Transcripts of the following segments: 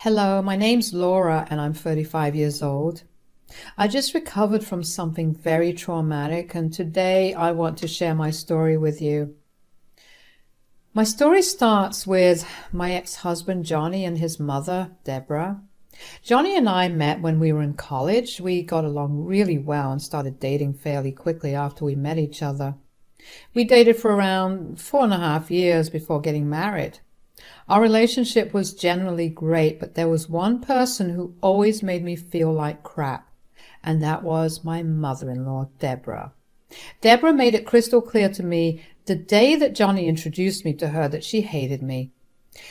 Hello, my name's Laura and I'm 35 years old. I just recovered from something very traumatic and today I want to share my story with you. My story starts with my ex-husband Johnny and his mother, Deborah. Johnny and I met when we were in college. We got along really well and started dating fairly quickly after we met each other. We dated for around 4.5 years before getting married. Our relationship was generally great, but there was one person who always made me feel like crap, and that was my mother-in-law, Deborah. Deborah made it crystal clear to me the day that Johnny introduced me to her that she hated me.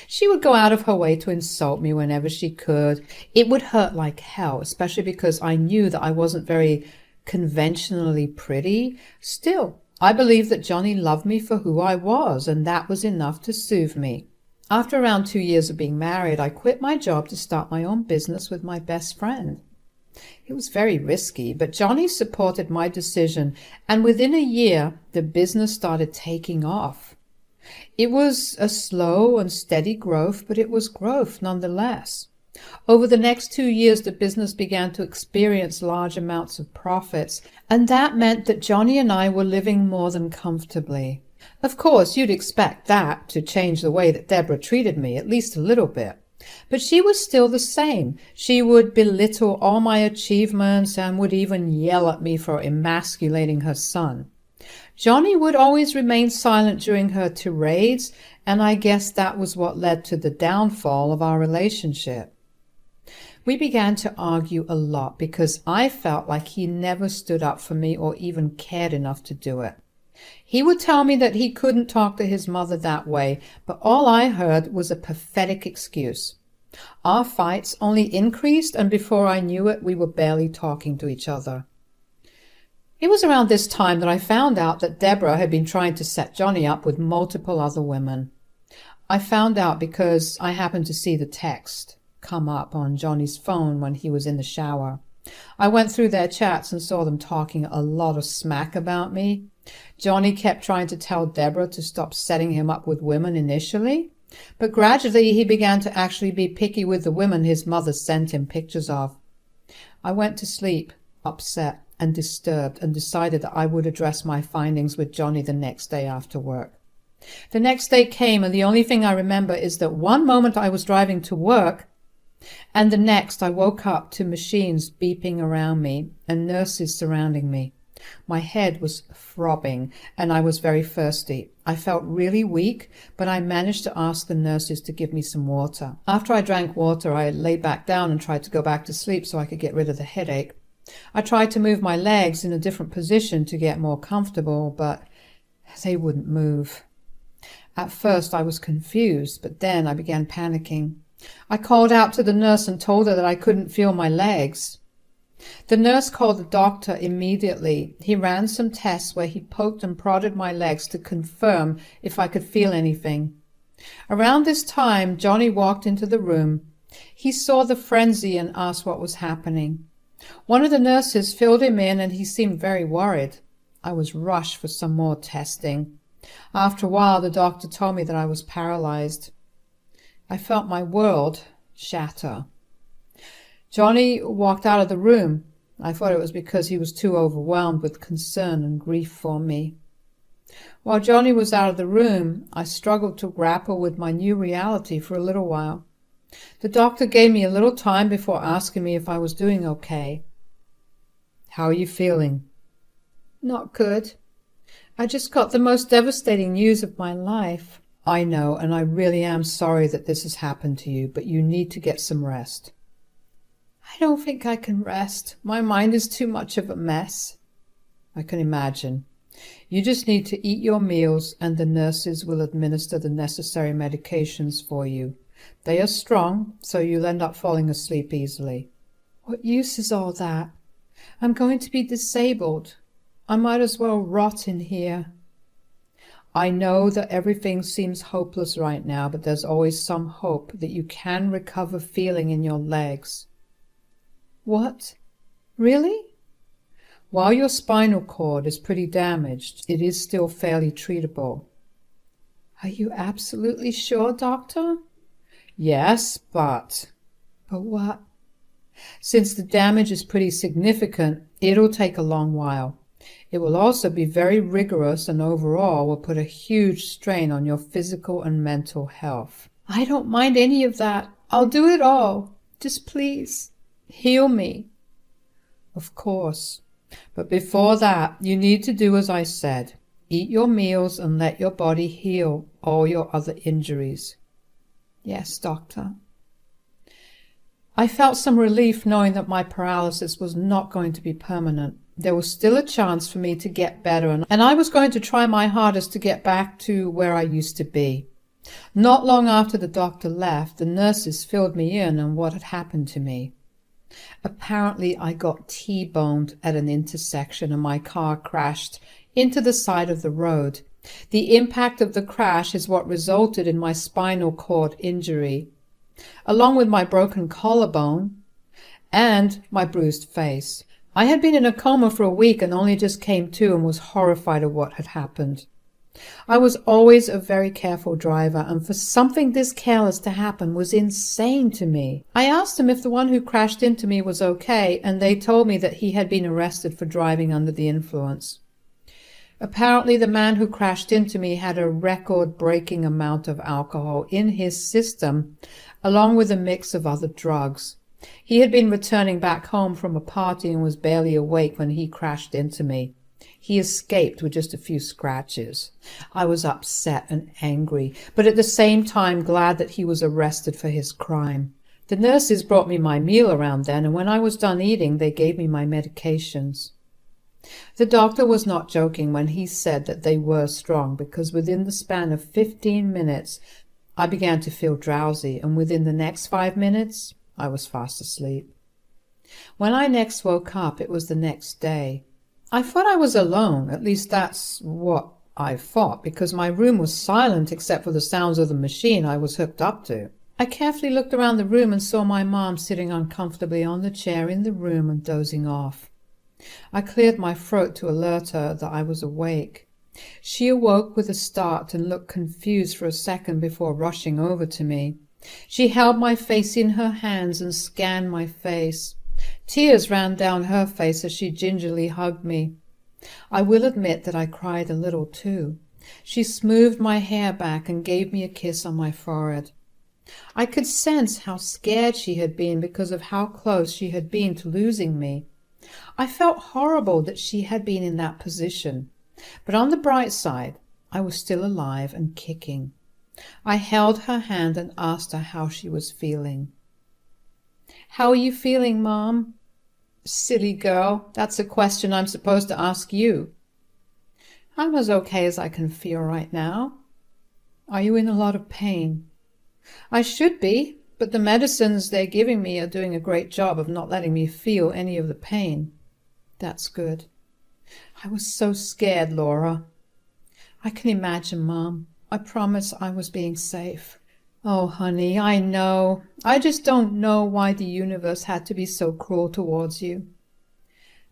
She would go out of her way to insult me whenever she could. It would hurt like hell, especially because I knew that I wasn't very conventionally pretty. Still, I believed that Johnny loved me for who I was, and that was enough to soothe me. After around 2 years of being married, I quit my job to start my own business with my best friend. It was very risky, but Johnny supported my decision, and within a year, the business started taking off. It was a slow and steady growth, but it was growth nonetheless. Over the next 2 years, the business began to experience large amounts of profits, and that meant that Johnny and I were living more than comfortably. Of course, you'd expect that to change the way that Deborah treated me, at least a little bit. But she was still the same. She would belittle all my achievements and would even yell at me for emasculating her son. Johnny would always remain silent during her tirades, and I guess that was what led to the downfall of our relationship. We began to argue a lot because I felt like he never stood up for me or even cared enough to do it. He would tell me that he couldn't talk to his mother that way, but all I heard was a pathetic excuse. Our fights only increased, and before I knew it, we were barely talking to each other. It was around this time that I found out that Deborah had been trying to set Johnny up with multiple other women. I found out because I happened to see the text come up on Johnny's phone when he was in the shower. I went through their chats and saw them talking a lot of smack about me. Johnny kept trying to tell Deborah to stop setting him up with women initially, but gradually he began to actually be picky with the women his mother sent him pictures of. I went to sleep, upset and disturbed, and decided that I would address my findings with Johnny the next day after work. The next day came, and the only thing I remember is that one moment I was driving to work, and the next I woke up to machines beeping around me and nurses surrounding me. My head was throbbing and I was very thirsty. I felt really weak, but I managed to ask the nurses to give me some water. After I drank water, I lay back down and tried to go back to sleep so I could get rid of the headache. I tried to move my legs in a different position to get more comfortable, but they wouldn't move. At first I was confused, but then I began panicking. I called out to the nurse and told her that I couldn't feel my legs. The nurse called the doctor immediately. He ran some tests where he poked and prodded my legs to confirm if I could feel anything. Around this time, Johnny walked into the room. He saw the frenzy and asked what was happening. One of the nurses filled him in and he seemed very worried. I was rushed for some more testing. After a while, the doctor told me that I was paralyzed. I felt my world shatter. Johnny walked out of the room. I thought it was because he was too overwhelmed with concern and grief for me. While Johnny was out of the room, I struggled to grapple with my new reality for a little while. The doctor gave me a little time before asking me if I was doing okay. "How are you feeling?" "Not good. I just got the most devastating news of my life." "I know, and I really am sorry that this has happened to you, but you need to get some rest." "I don't think I can rest. My mind is too much of a mess." "I can imagine. You just need to eat your meals and the nurses will administer the necessary medications for you. They are strong, so you'll end up falling asleep easily." "What use is all that? I'm going to be disabled. I might as well rot in here." "I know that everything seems hopeless right now, but there's always some hope that you can recover feeling in your legs." "What? Really?" "While your spinal cord is pretty damaged, it is still fairly treatable." "Are you absolutely sure, doctor?" "Yes, but But what? Since the damage is pretty significant, it'll take a long while. It will also be very rigorous and overall will put a huge strain on your physical and mental health. I don't mind any of that. I'll do it all. Just please, heal me. Of course. But before that, you need to do as I said. Eat your meals and let your body heal all your other injuries. Yes, doctor. I felt some relief knowing that my paralysis was not going to be permanent. There was still a chance for me to get better, and I was going to try my hardest to get back to where I used to be. Not long after the doctor left, the nurses filled me in on what had happened to me. Apparently, I got T-boned at an intersection and my car crashed into the side of the road. The impact of the crash is what resulted in my spinal cord injury, along with my broken collarbone and my bruised face. I had been in a coma for a week and only just came to and was horrified at what had happened. I was always a very careful driver, and for something this careless to happen was insane to me. I asked them if the one who crashed into me was okay, and they told me that he had been arrested for driving under the influence. Apparently, the man who crashed into me had a record-breaking amount of alcohol in his system, along with a mix of other drugs. He had been returning back home from a party and was barely awake when he crashed into me. He escaped with just a few scratches. I was upset and angry, but at the same time glad that he was arrested for his crime. The nurses brought me my meal around then, and when I was done eating, they gave me my medications. The doctor was not joking when he said that they were strong, because within the span of 15 minutes, I began to feel drowsy, and within the next 5 minutes, I was fast asleep. When I next woke up, it was the next day. I thought I was alone, at least that's what I thought, because my room was silent except for the sounds of the machine I was hooked up to. I carefully looked around the room and saw my mom sitting uncomfortably on the chair in the room and dozing off. I cleared my throat to alert her that I was awake. She awoke with a start and looked confused for a second before rushing over to me. She held my face in her hands and scanned my face. Tears ran down her face as she gingerly hugged me. I will admit that I cried a little too. She smoothed my hair back and gave me a kiss on my forehead. I could sense how scared she had been because of how close she had been to losing me. I felt horrible that she had been in that position, but on the bright side, I was still alive and kicking. I held her hand and asked her how she was feeling. "How are you feeling, Mom?" "Silly girl, that's a question I'm supposed to ask you." "I'm as okay as I can feel right now." "Are you in a lot of pain?" "I should be, but the medicines they're giving me are doing a great job of not letting me feel any of the pain." "That's good." "I was so scared, Laura." "I can imagine, Mom. I promise I was being safe." "Oh, honey, I know. I just don't know why the universe had to be so cruel towards you."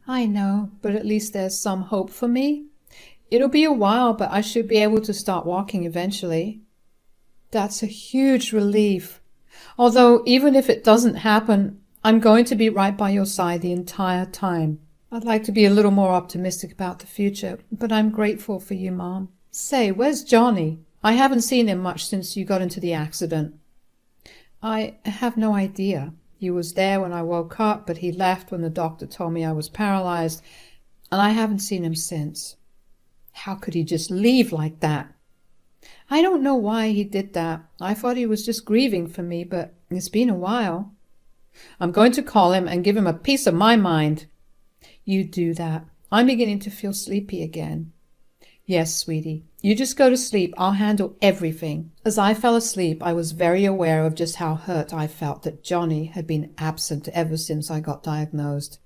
"I know, but at least there's some hope for me. It'll be a while, but I should be able to start walking eventually." "That's a huge relief. Although, even if it doesn't happen, I'm going to be right by your side the entire time. I'd like to be a little more optimistic about the future, but I'm grateful for you, Mom. Say, where's Johnny? I haven't seen him much since you got into the accident." "I have no idea. He was there when I woke up, but he left when the doctor told me I was paralyzed, and I haven't seen him since." "How could he just leave like that?" "I don't know why he did that. I thought he was just grieving for me, but it's been a while." "I'm going to call him and give him a piece of my mind." "You do that. I'm beginning to feel sleepy again." "Yes, sweetie. You just go to sleep. I'll handle everything." As I fell asleep, I was very aware of just how hurt I felt that Johnny had been absent ever since I got diagnosed.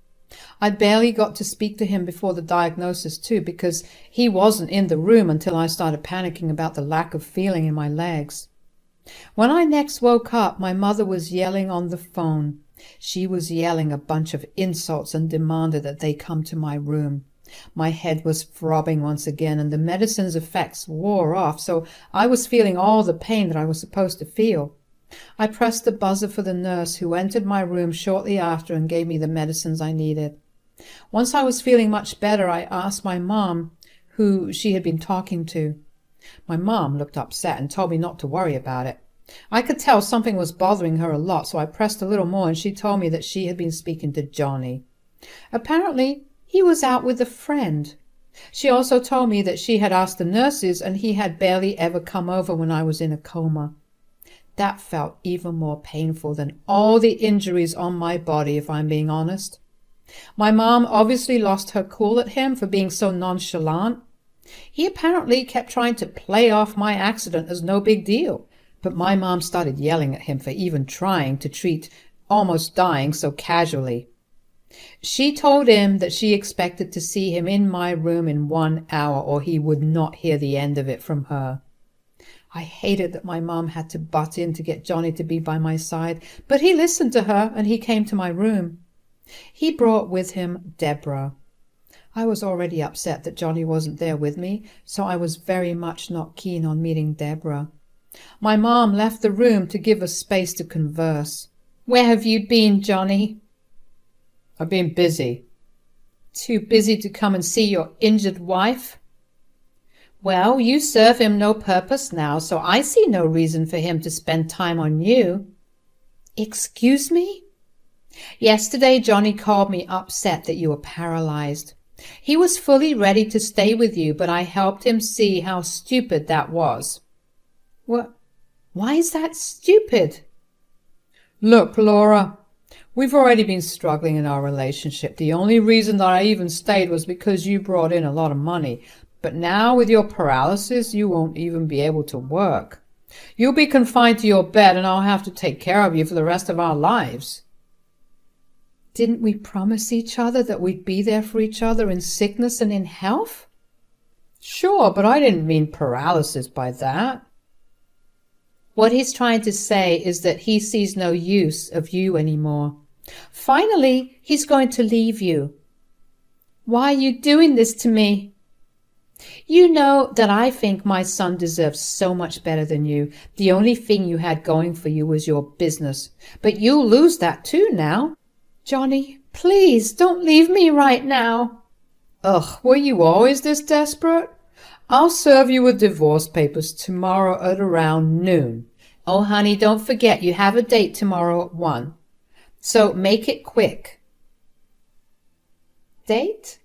I barely got to speak to him before the diagnosis too, because he wasn't in the room until I started panicking about the lack of feeling in my legs. When I next woke up, my mother was yelling on the phone. She was yelling a bunch of insults and demanded that they come to my room. My head was throbbing once again, and the medicine's effects wore off, so I was feeling all the pain that I was supposed to feel. I pressed the buzzer for the nurse, who entered my room shortly after and gave me the medicines I needed. Once I was feeling much better, I asked my mom who she had been talking to. My mom looked upset and told me not to worry about it. I could tell something was bothering her a lot, so I pressed a little more, and she told me that she had been speaking to Johnny. Apparently, he was out with a friend. She also told me that she had asked the nurses, and he had barely ever come over when I was in a coma. That felt even more painful than all the injuries on my body, if I'm being honest. My mom obviously lost her cool at him for being so nonchalant. He apparently kept trying to play off my accident as no big deal, but my mom started yelling at him for even trying to treat almost dying so casually. She told him that she expected to see him in my room in 1 hour, or he would not hear the end of it from her. I hated that my mom had to butt in to get Johnny to be by my side, but he listened to her and he came to my room. He brought with him Deborah. I was already upset that Johnny wasn't there with me, so I was very much not keen on meeting Deborah. My mom left the room to give us space to converse. "Where have you been, Johnny?" "I've been busy." "Too busy to come and see your injured wife?" "Well, you serve him no purpose now, so I see no reason for him to spend time on you." "Excuse me?" "Yesterday Johnny called me upset that you were paralyzed. He was fully ready to stay with you, but I helped him see how stupid that was." "What? Why is that stupid?" "Look, Laura, we've already been struggling in our relationship. The only reason that I even stayed was because you brought in a lot of money. But now with your paralysis, you won't even be able to work. You'll be confined to your bed, and I'll have to take care of you for the rest of our lives." "Didn't we promise each other that we'd be there for each other in sickness and in health?" "Sure, but I didn't mean paralysis by that." What he's trying to say is that he sees no use of you anymore. Finally, he's going to leave you. "Why are you doing this to me?" "You know that I think my son deserves so much better than you. The only thing you had going for you was your business. But you'll lose that too now." "Johnny, please don't leave me right now." "Ugh, were you always this desperate? I'll serve you with divorce papers tomorrow at around noon. Oh, honey, don't forget you have a date tomorrow at 1. So make it quick." "Date?"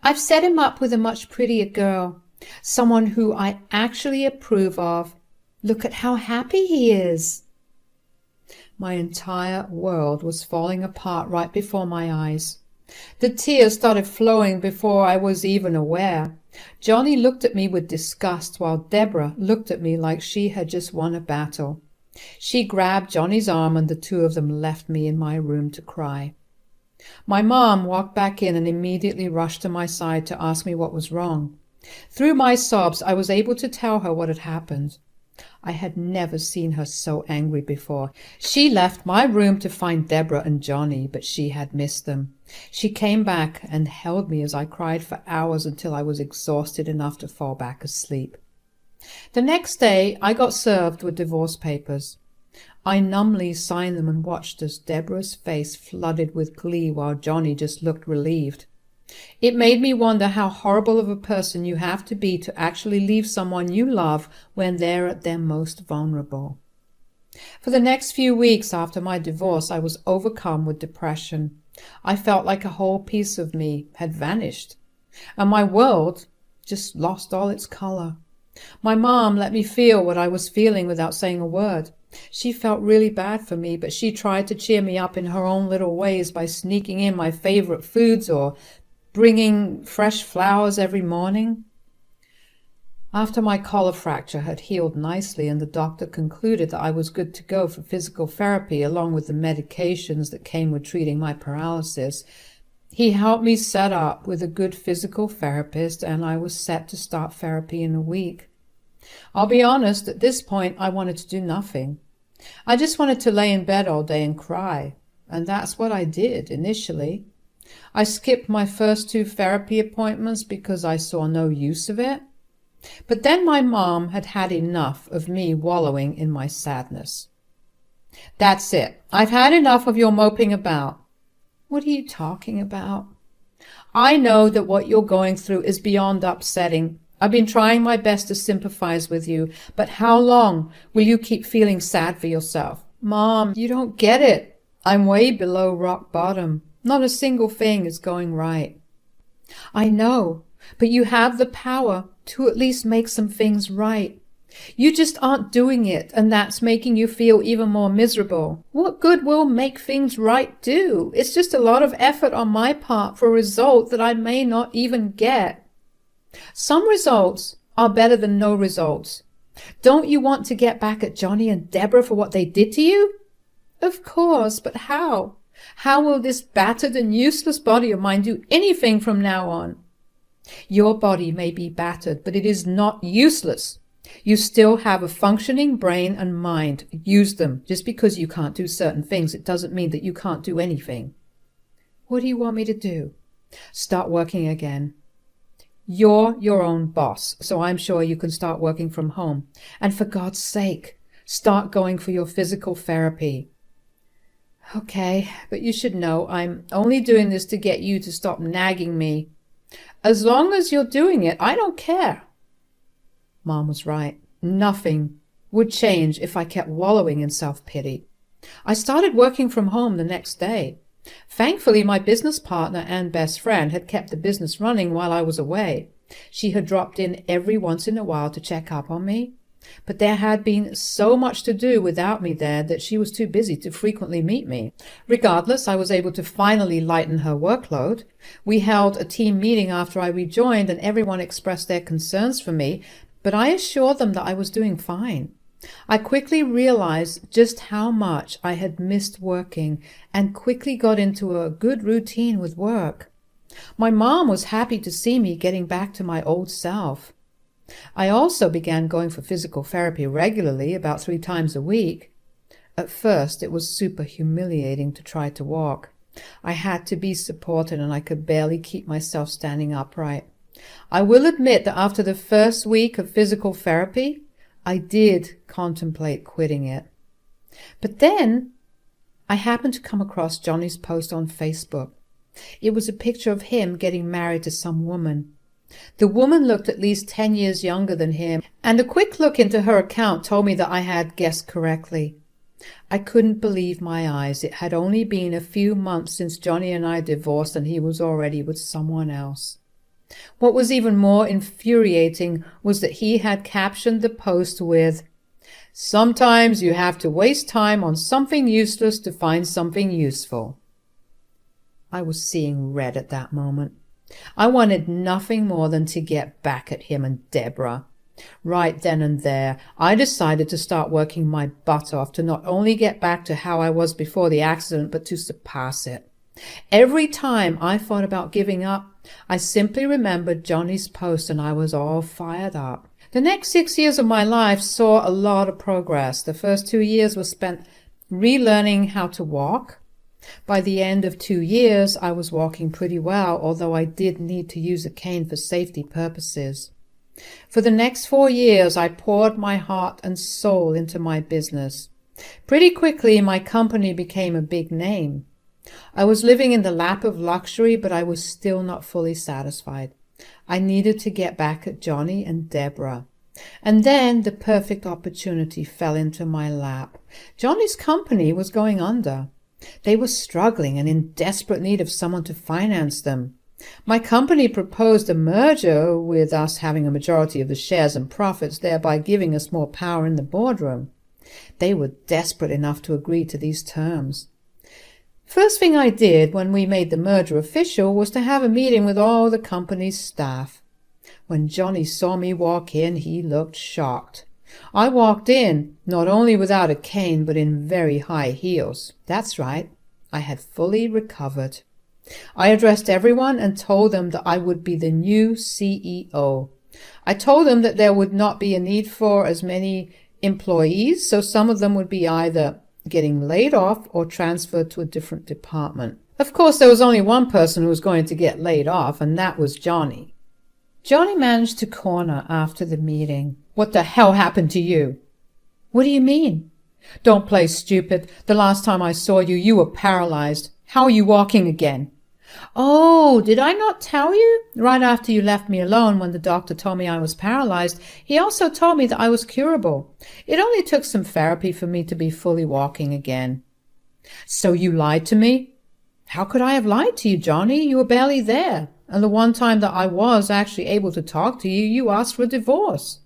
"I've set him up with a much prettier girl, someone who I actually approve of. Look at how happy he is." My entire world was falling apart right before my eyes. The tears started flowing before I was even aware. Johnny looked at me with disgust, while Deborah looked at me like she had just won a battle. She grabbed Johnny's arm, and the two of them left me in my room to cry. My mom walked back in and immediately rushed to my side to ask me what was wrong. Through my sobs, I was able to tell her what had happened. I had never seen her so angry before. She left my room to find Deborah and Johnny, but she had missed them. She came back and held me as I cried for hours until I was exhausted enough to fall back asleep. The next day, I got served with divorce papers. I numbly signed them and watched as Deborah's face flooded with glee while Johnny just looked relieved. It made me wonder how horrible of a person you have to be to actually leave someone you love when they're at their most vulnerable. For the next few weeks after my divorce, I was overcome with depression. I felt like a whole piece of me had vanished, and my world just lost all its color. My mom let me feel what I was feeling without saying a word. She felt really bad for me, but she tried to cheer me up in her own little ways by sneaking in my favorite foods or bringing fresh flowers every morning. After my collar fracture had healed nicely and the doctor concluded that I was good to go for physical therapy along with the medications that came with treating my paralysis, he helped me set up with a good physical therapist, and I was set to start therapy in a week. I'll be honest, at this point I wanted to do nothing. I just wanted to lay in bed all day and cry, and that's what I did initially. I skipped my first 2 therapy appointments because I saw no use of it. But then my mom had had enough of me wallowing in my sadness. "That's it. I've had enough of your moping about." "What are you talking about?" "I know that what you're going through is beyond upsetting. I've been trying my best to sympathize with you, but how long will you keep feeling sad for yourself?" "Mom, you don't get it. I'm way below rock bottom. Not a single thing is going right." "I know, but you have the power to at least make some things right. You just aren't doing it, and that's making you feel even more miserable." "What good will make things right do? It's just a lot of effort on my part for a result that I may not even get." "Some results are better than no results. Don't you want to get back at Johnny and Deborah for what they did to you?" "Of course, but how? How will this battered and useless body of mine do anything from now on?" "Your body may be battered, but it is not useless. You still have a functioning brain and mind. Use them. Just because you can't do certain things, it doesn't mean that you can't do anything." "What do you want me to do?" "Start working again. You're your own boss, so I'm sure you can start working from home. And for God's sake, start going for your physical therapy." "Okay, but you should know I'm only doing this to get you to stop nagging me." "As long as you're doing it, I don't care." Mom was right. Nothing would change if I kept wallowing in self-pity. I started working from home the next day. Thankfully, my business partner and best friend had kept the business running while I was away. She had dropped in every once in a while to check up on me, but there had been so much to do without me there that she was too busy to frequently meet me. Regardless, I was able to finally lighten her workload. We held a team meeting after I rejoined, and everyone expressed their concerns for me, but I assured them that I was doing fine. I quickly realized just how much I had missed working and quickly got into a good routine with work. My mom was happy to see me getting back to my old self. I also began going for physical therapy regularly, about 3 times a week. At first, it was super humiliating to try to walk. I had to be supported, and I could barely keep myself standing upright. I will admit that after the first week of physical therapy, I did contemplate quitting it. But then I happened to come across Johnny's post on Facebook. It was a picture of him getting married to some woman. The woman looked at least 10 years younger than him, and a quick look into her account told me that I had guessed correctly. I couldn't believe my eyes. It had only been a few months since Johnny and I divorced, and he was already with someone else. What was even more infuriating was that he had captioned the post with, "Sometimes you have to waste time on something useless to find something useful." I was seeing red at that moment. I wanted nothing more than to get back at him and Deborah. Right then and there, I decided to start working my butt off to not only get back to how I was before the accident, but to surpass it. Every time I thought about giving up, I simply remembered Johnny's post, and I was all fired up. The next 6 years of my life saw a lot of progress. The first 2 years were spent relearning how to walk. By the end of 2 years, I was walking pretty well, although I did need to use a cane for safety purposes. For the next 4 years, I poured my heart and soul into my business. Pretty quickly, my company became a big name. I was living in the lap of luxury, but I was still not fully satisfied. I needed to get back at Johnny and Deborah. And then the perfect opportunity fell into my lap. Johnny's company was going under. They were struggling and in desperate need of someone to finance them. My company proposed a merger, with us having a majority of the shares and profits, thereby giving us more power in the boardroom. They were desperate enough to agree to these terms. First thing I did when we made the merger official was to have a meeting with all the company's staff. When Johnny saw me walk in, he looked shocked. I walked in, not only without a cane, but in very high heels. That's right, I had fully recovered. I addressed everyone and told them that I would be the new CEO. I told them that there would not be a need for as many employees, so some of them would be either getting laid off or transferred to a different department. Of course, there was only one person who was going to get laid off, and that was Johnny. Johnny managed to corner after the meeting. What the hell happened to you? What do you mean? Don't play stupid. The last time I saw you, you were paralyzed. How are you walking again? Oh, did I not tell you? Right after you left me alone when the doctor told me I was paralyzed, he also told me that I was curable. It only took some therapy for me to be fully walking again. So you lied to me? How could I have lied to you, Johnny? You were barely there. And the one time that I was actually able to talk to you, you asked for a divorce.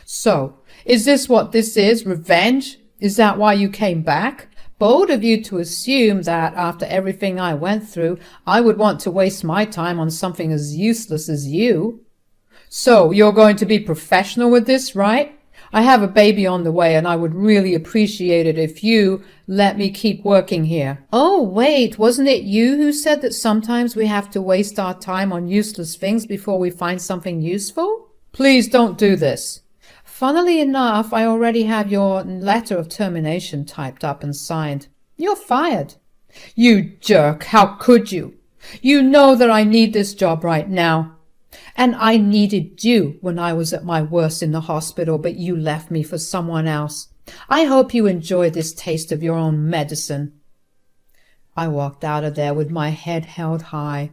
So, is this what this is? Revenge? Is that why you came back? Bold of you to assume that after everything I went through, I would want to waste my time on something as useless as you. So, you're going to be professional with this, right? I have a baby on the way and I would really appreciate it if you let me keep working here. Oh, wait, wasn't it you who said that sometimes we have to waste our time on useless things before we find something useful? Please don't do this. Funnily enough, I already have your letter of termination typed up and signed. You're fired. You jerk, how could you? You know that I need this job right now. And I needed you when I was at my worst in the hospital, but you left me for someone else. I hope you enjoy this taste of your own medicine. I walked out of there with my head held high.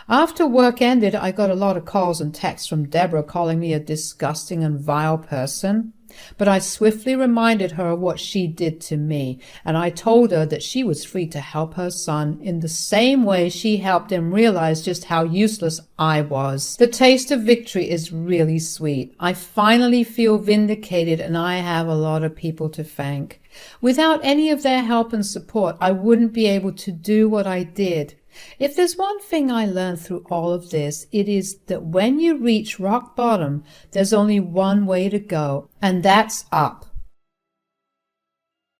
After work ended, I got a lot of calls and texts from Deborah calling me a disgusting and vile person. But I swiftly reminded her of what she did to me, and I told her that she was free to help her son in the same way she helped him realize just how useless I was. The taste of victory is really sweet. I finally feel vindicated, and I have a lot of people to thank. Without any of their help and support, I wouldn't be able to do what I did. If there's one thing I learned through all of this, it is that when you reach rock bottom, there's only one way to go, and that's up.